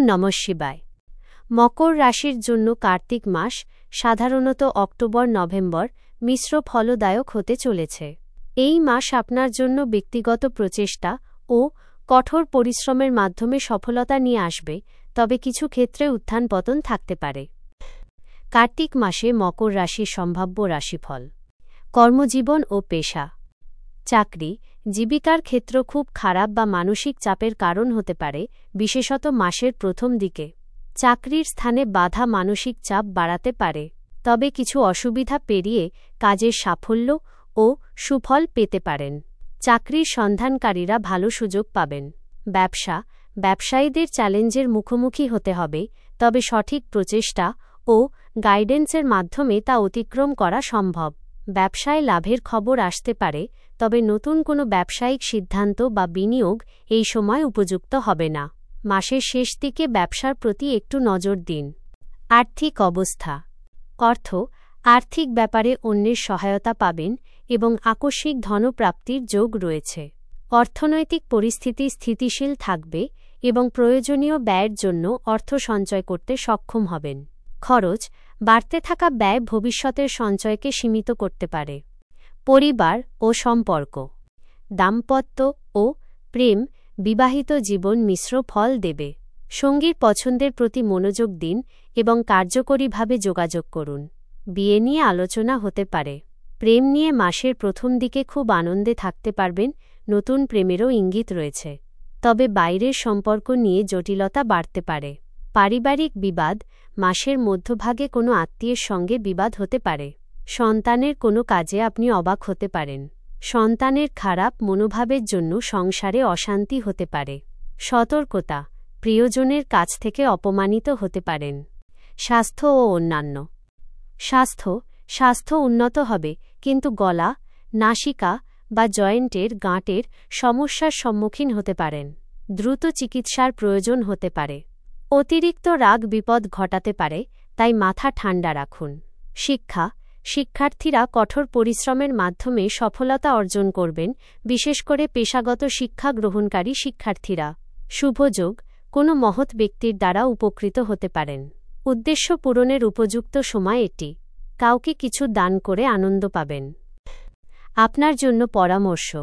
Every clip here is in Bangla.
নমঃ শিবায়। মকর রাশির জন্য কার্তিক মাস সাধারণত অক্টোবর-নভেম্বর মিশ্র ফলদায়ক হতে চলেছে। এই মাস আপনার জন্য ব্যক্তিগত প্রচেষ্টা ও কঠোর পরিশ্রমের মাধ্যমে সফলতা নিয়ে আসবে, তবে কিছু ক্ষেত্রে উত্থান-পতন থাকতে পারে। কার্তিক মাসে মকর রাশির সম্ভাব্য রাশিফল। কর্মজীবন ও পেশা। চাকরি, জীবিকার ক্ষেত্র খুব খারাপ বা মানসিক চাপের কারণ হতে পারে, বিশেষত মাসের প্রথম দিকে। চাকরির স্থানে বাধা মানসিক চাপ বাড়াতে পারে, তবে কিছু অসুবিধা পেরিয়ে কাজের সাফল্য ও সুফল পেতে পারেন। চাকরির সন্ধানকারীরা ভালো সুযোগ পাবেন। ব্যবসা, ব্যবসায়ীদের চ্যালেঞ্জের মুখোমুখি হতে হবে, তবে সঠিক প্রচেষ্টা ও গাইডেন্সের মাধ্যমে তা অতিক্রম করা সম্ভব। ব্যবসায় লাভের খবর আসতে পারে, তবে নতুন কোনো ব্যবসায়িক সিদ্ধান্ত বা বিনিয়োগ এই সময় উপযুক্ত হবে না। মাসের শেষ দিকে ব্যবসার প্রতি একটু নজর দিন। আর্থিক অবস্থা। অর্থ, আর্থিক ব্যাপারে অন্যের সহায়তা পাবেন এবং আকস্মিক ধনপ্রাপ্তির যোগ রয়েছে। অর্থনৈতিক পরিস্থিতি স্থিতিশীল থাকবে এবং প্রয়োজনীয় ব্যয়ের জন্য অর্থ সঞ্চয় করতে সক্ষম হবেন। খরচ, বাড়তে থাকা ব্যয় ভবিষ্যতের সঞ্চয়কে সীমিত করতে পারে। পরিবার ও সম্পর্ক। দাম্পত্য ও প্রেম, বিবাহিত জীবন মিশ্র ফল দেবে। সঙ্গীর পছন্দের প্রতি মনোযোগ দিন এবং কার্যকরীভাবে যোগাযোগ করুন। বিয়ে নিয়ে আলোচনা হতে পারে। প্রেম নিয়ে মাসের প্রথম দিকে খুব আনন্দে থাকতে পারবেন, নতুন প্রেমেরও ইঙ্গিত রয়েছে। তবে বাইরের সম্পর্ক নিয়ে জটিলতা বাড়তে পারে। পারিবারিক বিবাদ, মাসের মধ্যভাগে কোনো আত্মীয়ের সঙ্গে বিবাদ হতে পারে। সন্তানের কোনো কাজে আপনি অবাক হতে পারেন। সন্তানের খারাপ মনোভাবের জন্য সংসারে অশান্তি হতে পারে। সতর্কতা, প্রিয়জনের কাছ থেকে অপমানিত হতে পারেন। স্বাস্থ্য ও অন্যান্য। স্বাস্থ্য উন্নত হবে, কিন্তু গলা, নাসিকা বা জয়েন্টের গাঁটের সমস্যার সম্মুখীন হতে পারেন। দ্রুত চিকিৎসার প্রয়োজন হতে পারে। অতিরিক্ত রাগ বিপদ ঘটাতে পারে, তাই মাথা ঠান্ডা রাখুন। শিক্ষার্থীরা কঠোর পরিশ্রমের মাধ্যমে সফলতা অর্জন করবেন, বিশেষ করে পেশাগত শিক্ষা গ্রহণকারী শিক্ষার্থীরা। শুভযোগ, কোনো মহৎ ব্যক্তির দ্বারা উপকৃত হতে পারেন। উদ্দেশ্য পূরণের উপযুক্ত সময় এটি। কাউকে কিছু দান করে আনন্দ পাবেন। আপনার জন্য পরামর্শ।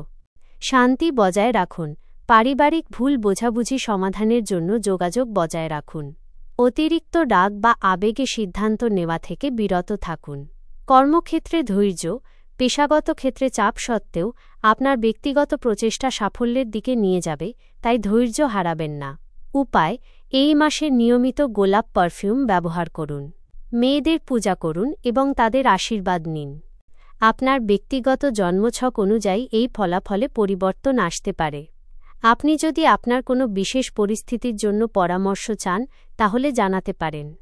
শান্তি বজায় রাখুন। পারিবারিক ভুল বোঝাবুঝি সমাধানের জন্য যোগাযোগ বজায় রাখুন। অতিরিক্ত রাগ বা আবেগে সিদ্ধান্ত নেওয়া থেকে বিরত থাকুন। কর্মক্ষেত্রে ধৈর্য, পেশাগত ক্ষেত্রে চাপ সত্ত্বেও আপনার ব্যক্তিগত প্রচেষ্টা সাফল্যের দিকে নিয়ে যাবে, তাই ধৈর্য হারাবেন না। উপায়, এই মাসে নিয়মিত গোলাপ পারফিউম ব্যবহার করুন। মেয়েদের পূজা করুন এবং তাদের আশীর্বাদ নিন। আপনার ব্যক্তিগত জন্মছক অনুযায়ী এই ফলাফলে পরিবর্তন আসতে পারে। আপনি যদি আপনার কোনো বিশেষ পরিস্থিতির জন্য পরামর্শ চান, তাহলে জানাতে পারেন।